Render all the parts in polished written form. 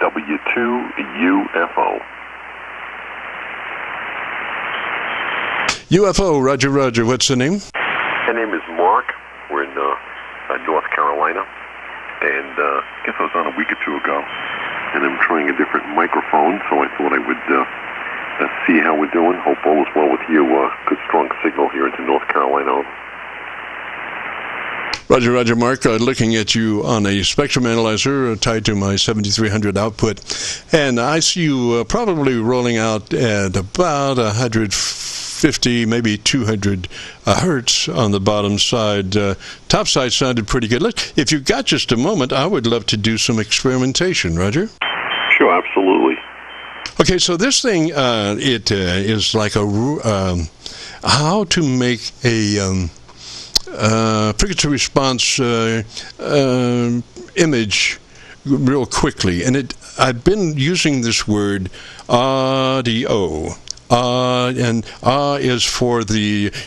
MARK-W2UFO. UFO, Roger, Roger. What's the name? My name is Mark. We're in North Carolina. And I guess I was on a week or two ago. And I'm trying a different microphone, so I thought I would see how we're doing. Hope all is well with you. Good strong signal here into North Carolina. Roger, Roger, Mark. Looking at you on a spectrum analyzer tied to my 7300 output. And I see you probably rolling out at about 150, maybe 200 hertz on the bottom side. Top side sounded pretty good. Look, if you've got just a moment, I would love to do some experimentation, Roger. Sure, absolutely. Okay, so this thing, it is like a how to make a frequency response image real quickly, and I've been using this word audio. And is for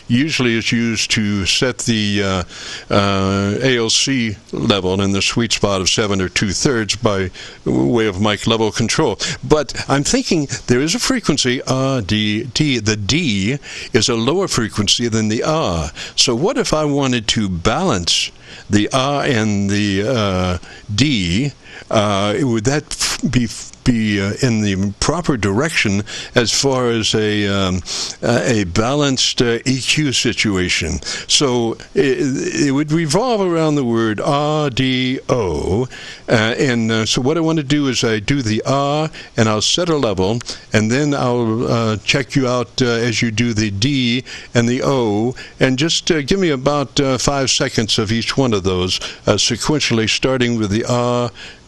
usually is used to set the ALC level in the sweet spot of 7 or 2/3 by way of mic level control. But I'm thinking there is a frequency, D. The D is a lower frequency than the So what if I wanted to balance the and the D? Would that be in the proper direction as far as a balanced EQ situation? So it would revolve around the word audio, and so what I want to do is I do the and I'll set a level, and then I'll check you out as you do the D and the O, and just give me about 5 seconds of each one of those sequentially, starting with the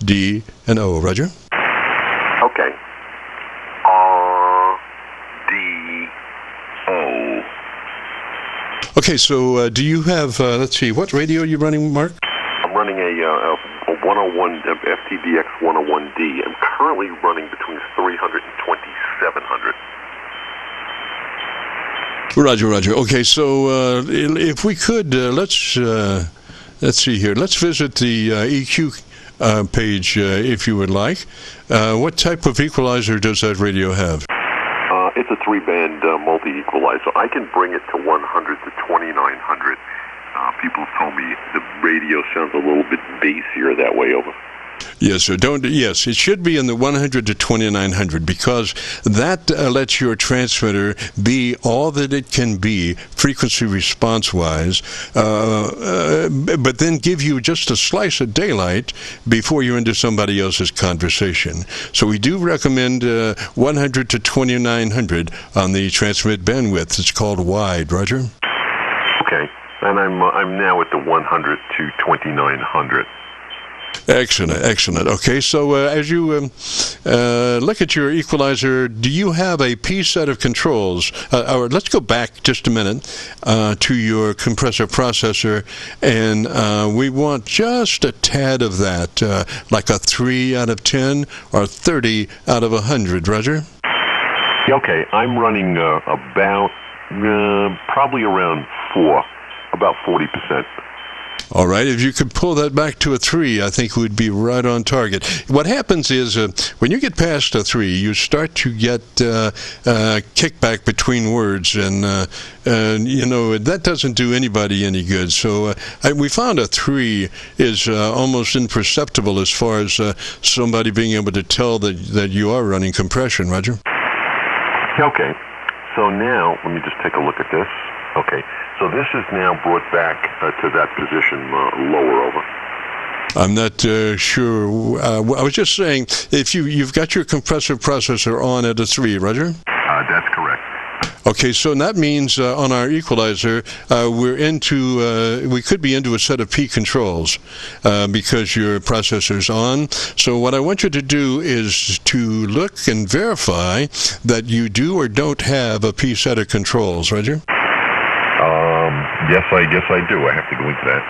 D and O. Roger? Okay. D, O. Okay, so do you have, let's see, what radio are you running, Mark? I'm running a 101, FTDX-101D. I'm currently running between 300 and 2700. Roger, Roger. Okay, so if we could, let's see here. Let's visit the EQ page, if you would like. What type of equalizer does that radio have? It's a 3-band multi-equalizer. I can bring it to 100 to 2900. People have told me the radio sounds a little bit bassier that way. Over. Yes, sir. Yes, it should be in the 100 to 2900 because that lets your transmitter be all that it can be frequency response-wise, but then give you just a slice of daylight before you're into somebody else's conversation. So we do recommend 100 to 2900 on the transmit bandwidth. It's called wide. Roger? Okay, and I'm now at the 100 to 2900. Excellent, excellent. Okay, so as you look at your equalizer, do you have a P set of controls? Or let's go back just a minute to your compressor processor, and we want just a tad of that, like a 3 out of 10 or 30 out of 100. Roger? Okay, I'm running about probably around 4, about 40%. All right, if you could pull that back to a 3, I think we'd be right on target. What happens is when you get past a 3, you start to get kickback between words, and you know, that doesn't do anybody any good. So we found a 3 is almost imperceptible as far as somebody being able to tell that you are running compression. Roger? Okay, so now let me just take a look at this. Okay. So this is now brought back to that position lower. Over. I'm not sure. I was just saying, if you've got your compressor processor on at a 3, Roger? That's correct. Okay, so that means on our equalizer, we could be into a set of P controls because your processor's on. So what I want you to do is to look and verify that you do or don't have a P set of controls. Roger? Yes, I do. I have to go into that.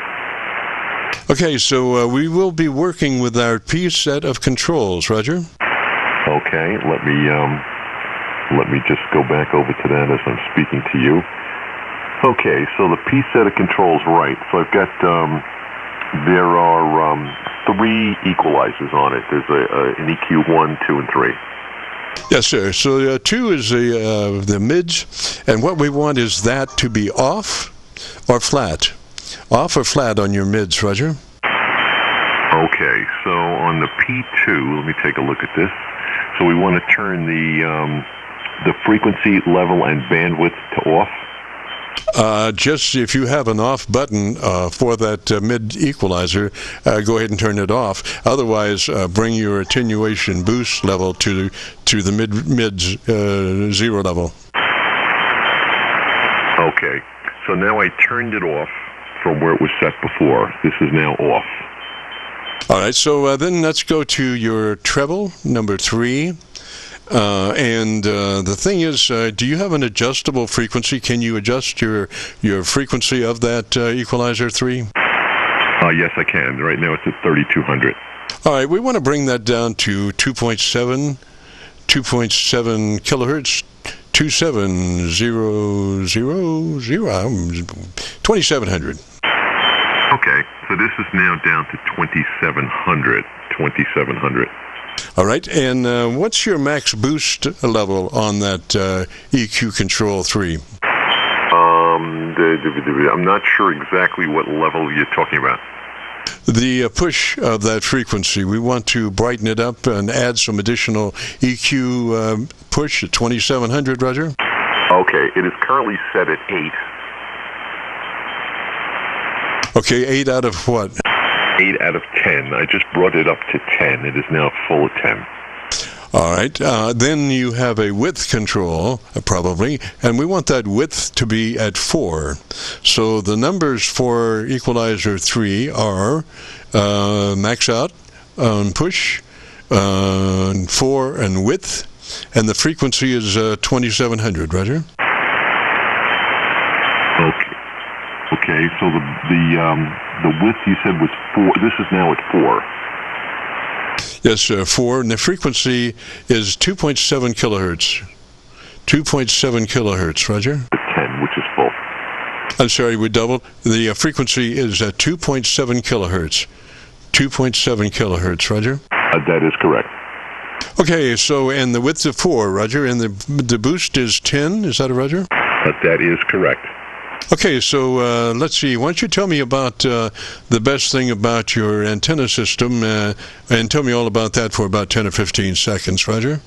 Okay, so we will be working with our P set of controls. Roger? Okay, let me just go back over to that as I'm speaking to you. Okay, so the P set of controls, right. So I've got There are 3 equalizers on it. There's an EQ 1, 2, and 3. Yes, sir. So 2 is the mids, and what we want is that to be off or flat. Off or flat on your mids, Roger? Okay, so on the P2, let me take a look at this. So we want to turn the frequency, level, and bandwidth to off. Just if you have an off button for that mid equalizer, go ahead and turn it off. Otherwise, bring your attenuation boost level to the mids 0 level. Okay, so now I turned it off from where it was set before. This is now off. All right, so then let's go to your treble, number 3. And the thing is, do you have an adjustable frequency? Can you adjust your frequency of that equalizer 3? Yes, I can. Right now it's at 3200. All right, we want to bring that down to 2.7 kilohertz, 2700. Okay, so this is now down to 2700. All right, and what's your max boost level on that EQ Control 3? I'm not sure exactly what level you're talking about. The push of that frequency, we want to brighten it up and add some additional EQ push at 2700, Roger? Okay, it is currently set at 8. Okay, 8 out of what? 8 out of 10. I just brought it up to 10. It is now full of 10. All right. Then you have a width control, probably, and we want that width to be at 4. So the numbers for equalizer 3 are max out on push, 4 and width, and the frequency is 2700, Roger? Okay, so the width you said was 4. This is now at 4. Yes, 4, and the frequency is 2.7 kilohertz. 2.7 kilohertz, Roger? 10, which is full. I'm sorry, we doubled. The frequency is at 2.7 kilohertz. 2.7 kilohertz, Roger? That is correct. Okay, so, and the width of 4, Roger, and the boost is 10, is that a Roger? That is correct. Okay, so let's see. Why don't you tell me about the best thing about your antenna system, and tell me all about that for about 10 or 15 seconds, Roger?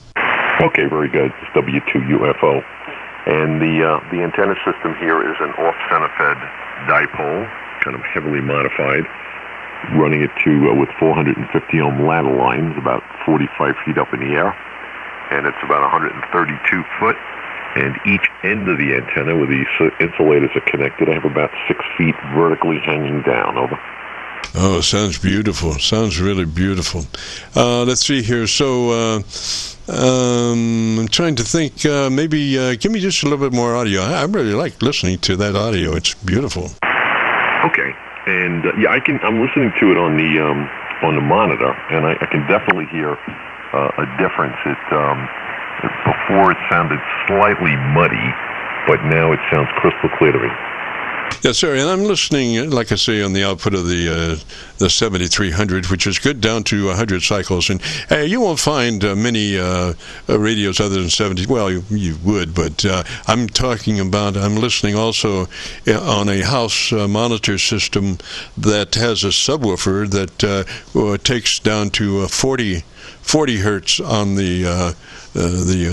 Okay, very good. It's W2UFO. And the antenna system here is an off-center fed dipole, kind of heavily modified, running it to with 450 ohm ladder lines, about 45 feet up in the air, and it's about 132 foot. And each end of the antenna where these insulators are connected, I have about 6 feet vertically hanging down. Over. Oh, sounds beautiful. Sounds really beautiful. Let's see here. So I'm trying to think. Maybe give me just a little bit more audio. I really like listening to that audio. It's beautiful. Okay. And yeah, I'm listening to it on the monitor, and I can definitely hear a difference. Before it sounded slightly muddy, but now it sounds crystal clear to me. Yes, sir, and I'm listening, like I say, on the output of the 7300, which is good down to 100 cycles. And you won't find many radios other than 70. Well, you would, but I'm listening also on a house monitor system that has a subwoofer that takes down to 40 hertz on the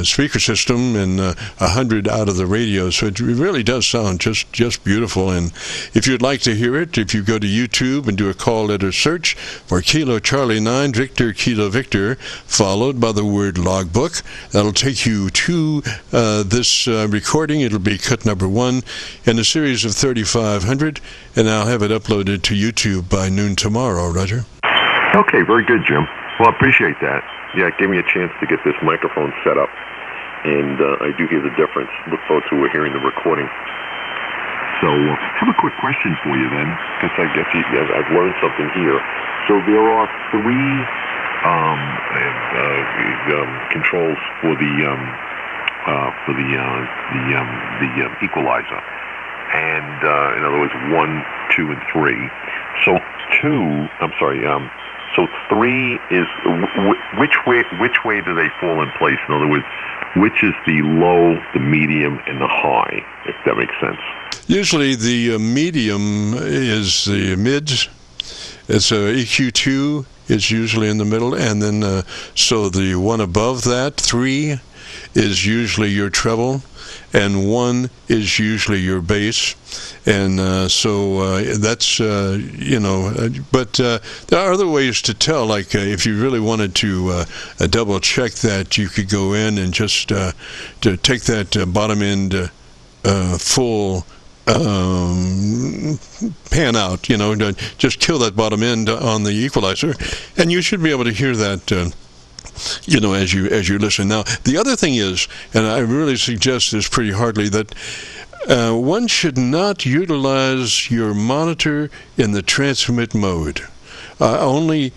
speaker system and 100 out of the radio, so it really does sound just beautiful. And if you'd like to hear it, if you go to YouTube and do a call letter search for Kilo Charlie 9 Victor Kilo Victor, followed by the word logbook, that'll take you to this recording. It'll be cut number 1 in a series of 3500, and I'll have it uploaded to YouTube by noon tomorrow, Roger. Okay, very good, Jim. Well, I appreciate that. Yeah, it gave me a chance to get this microphone set up, and I do hear the difference. Look forward to hearing the recording. So I have a quick question for you then, because I guess I've learned something here. So there are 3 controls for the equalizer, and in other words, 1, 2, and 3. So So 3 is which way do they fall in place? In other words, which is the low, the medium, and the high, if that makes sense? Usually the medium is the mids. It's EQ2 is usually in the middle, and then so the one above that, 3, is usually your treble, and 1 is usually your bass, and so that's but there are other ways to tell. Like if you really wanted to double check that, you could go in and just to take that bottom end full pan out, to just kill that bottom end on the equalizer, and you should be able to hear that as you listen. Now, the other thing is, and I really suggest this pretty hardly, that one should not utilize your monitor in the transmit mode. Only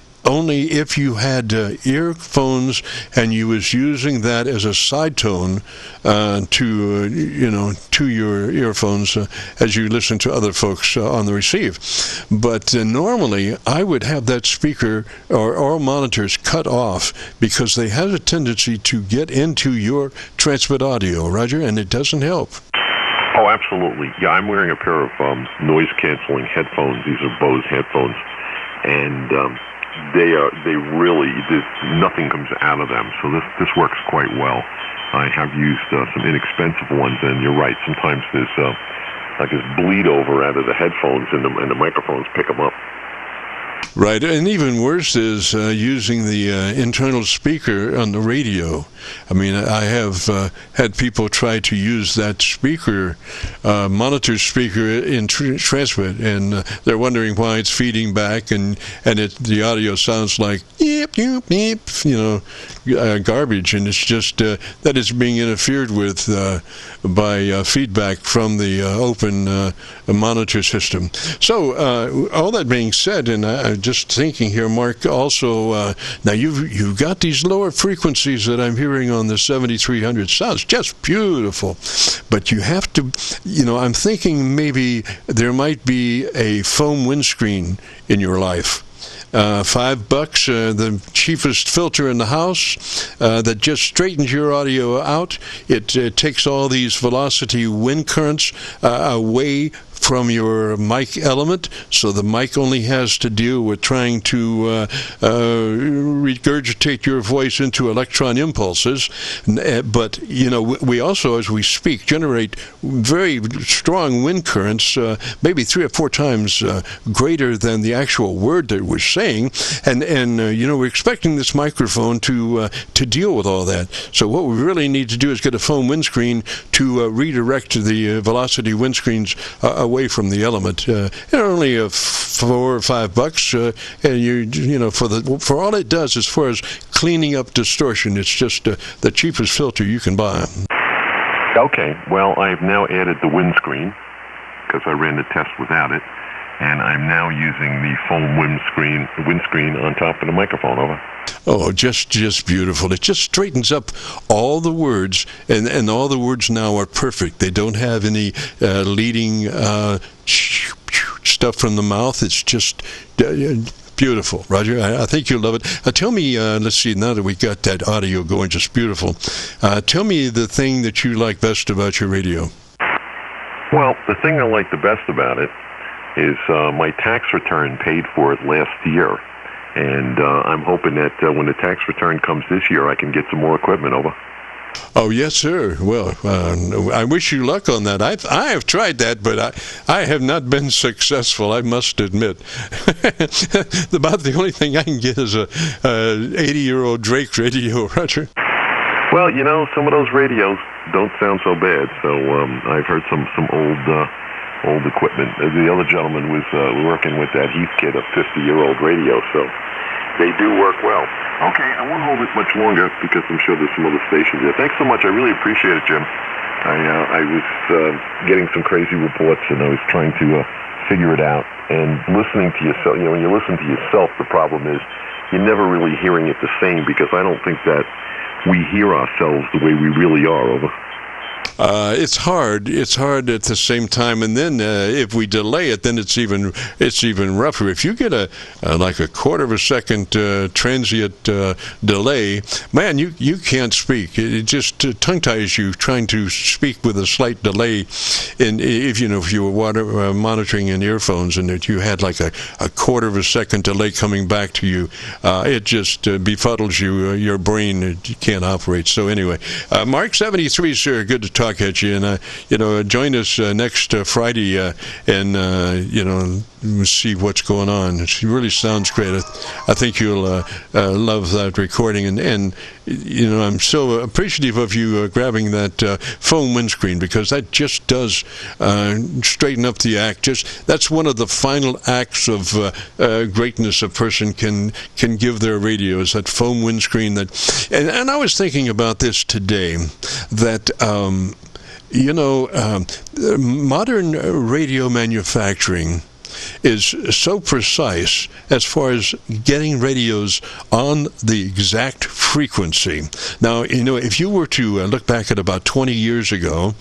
if you had earphones and you was using that as a side tone to your earphones as you listen to other folks on the receive. But normally I would have that speaker or monitors cut off because they have a tendency to get into your transmit audio, Roger, and it doesn't help. Oh, absolutely. Yeah, I'm wearing a pair of noise-canceling headphones. These are Bose headphones, and they really, nothing comes out of them. So this works quite well. I have used some inexpensive ones, and you're right. Sometimes there's like this bleed over out of the headphones, and the microphones pick them up. Right, and even worse is using the internal speaker on the radio. I mean, I have had people try to use that speaker, monitor speaker in transmit, and they're wondering why it's feeding back, and the audio sounds like yip, yip, yip, garbage, and it's just that is being interfered with by feedback from the open monitor system. So, all that being said, and I'm just thinking here, Mark, also, now you've got these lower frequencies that I'm hearing on the 7300. Sounds just beautiful, but you have to, I'm thinking maybe there might be a foam windscreen in your life. $5, the cheapest filter in the house that just straightens your audio out. It takes all these velocity wind currents away from your mic element, so the mic only has to deal with trying to regurgitate your voice into electron impulses. But, we also, as we speak, generate very strong wind currents, maybe 3 or 4 times greater than the actual word that we're saying. And we're expecting this microphone to deal with all that. So what we really need to do is get a foam windscreen to redirect the velocity windscreens away from the element. Only $4 or $5, and for all it does as far as cleaning up distortion, it's just the cheapest filter you can buy. Okay, well, I've now added the windscreen because I ran the test without it, and I'm now using the foam windscreen on top of the microphone. Over. Oh, just beautiful. It just straightens up all the words, and all the words now are perfect. They don't have any leading stuff from the mouth. It's just beautiful. Roger, I think you'll love it. Tell me, let's see, now that we got that audio going, just beautiful, tell me the thing that you like best about your radio. Well, the thing I like the best about it is my tax return paid for it last year. And I'm hoping that when the tax return comes this year, I can get some more equipment. Over. Oh, yes, sir. Well, I wish you luck on that. I have tried that, but I have not been successful, I must admit. About the only thing I can get is a 80-year-old Drake radio, Roger. Well, some of those radios don't sound so bad. So I've heard some old equipment. The other gentleman was working with that Heath kit, a 50-year-old radio, so they do work well. Okay, I won't hold it much longer because I'm sure there's some other stations there. Thanks so much. I really appreciate it, Jim. I was getting some crazy reports, and I was trying to figure it out. And listening to yourself, when you listen to yourself, the problem is you're never really hearing it the same because I don't think that we hear ourselves the way we really are. Over. It's hard. It's hard at the same time, and then if we delay it, then it's even rougher. If you get like a quarter of a second transient delay, man, you can't speak. It just tongue ties you trying to speak with a slight delay. And if you were monitoring in earphones and that you had like a quarter of a second delay coming back to you, it just befuddles you. Your brain, you can't operate. So anyway, Mark 73, sir, good to talk at you, and join us next Friday, and we'll see what's going on. It really sounds great. I think you'll love that recording, and I'm so appreciative of you grabbing that foam windscreen, because that just does straighten up the act. That's one of the final acts of greatness a person can give their radios, that foam windscreen. And I was thinking about this today, that modern radio manufacturing is so precise as far as getting radios on the exact frequency. Now, if you were to look back at about 20 years ago,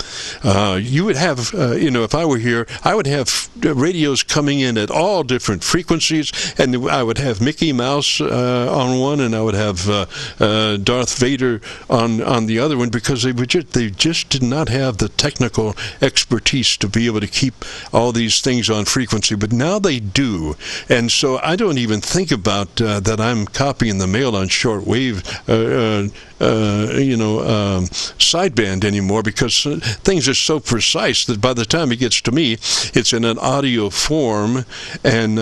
you would have, if I were here, I would have radios coming in at all different frequencies, and I would have Mickey Mouse on one, and I would have Darth Vader on the other one, because they just did not have the technical expertise to be able to keep all these things on frequency. But now they do, and so I don't even think about that I'm copying the mail on shortwave sideband anymore, because things are so precise that by the time it gets to me, it's in an audio form and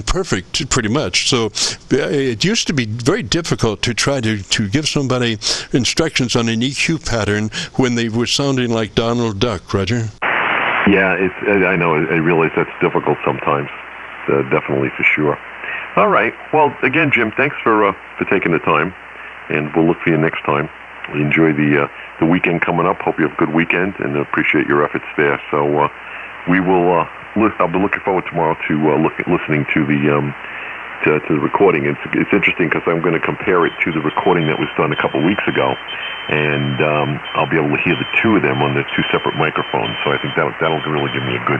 perfect, pretty much. So it used to be very difficult to try to give somebody instructions on an EQ pattern when they were sounding like Donald Duck, Roger. Yeah, I know. I realize that's difficult sometimes. Definitely, for sure. All right. Well, again, Jim, thanks for taking the time, and we'll look for you next time. Enjoy the weekend coming up. Hope you have a good weekend, and appreciate your efforts there. So we will. I'll be looking forward tomorrow to listening to the recording. It's interesting because I'm going to compare it to the recording that was done a couple weeks ago, and I'll be able to hear the two of them on the two separate microphones. So I think that'll really give me a good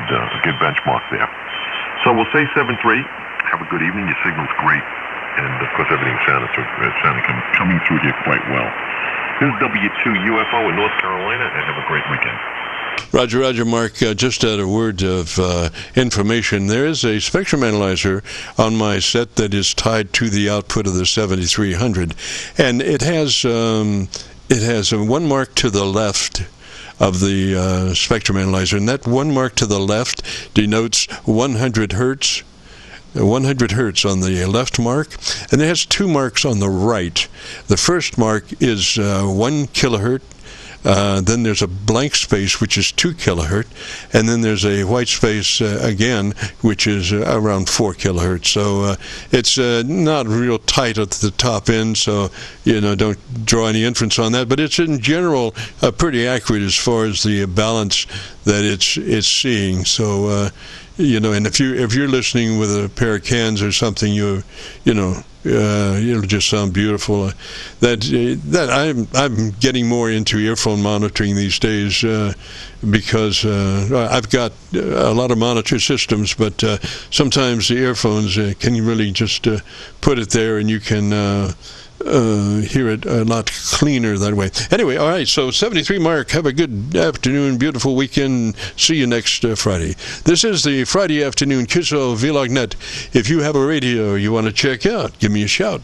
benchmark there. So we'll say 7-3. Have a good evening. Your signal's great, and of course everything's sounding coming through here quite well. This is W2UFO in North Carolina, and have a great weekend. Roger, Mark. Just a word of information. There is a spectrum analyzer on my set that is tied to the output of the 7300, and it has one mark to the left of the spectrum analyzer, and that one mark to the left denotes 100 hertz. 100 hertz on the left mark, and it has two marks on the right. The first mark is 1 kilohertz. Then there's a blank space, which is 2 kilohertz, and then there's a white space again, which is around 4 kilohertz. So it's not real tight at the top end, so don't draw any inference on that. But it's in general pretty accurate as far as the balance that it's seeing. So and if you're listening with a pair of cans or something, it'll just sound beautiful. That I'm getting more into earphone monitoring these days because I've got a lot of monitor systems, but sometimes the earphones can really just put it there, and you can hear it a lot cleaner that way. Anyway, all right, so 73 Mark, have a good afternoon, beautiful weekend. See you next Friday. This is the Friday afternoon Qso-Vlog net. If you have a radio you want to check out, give me a shout.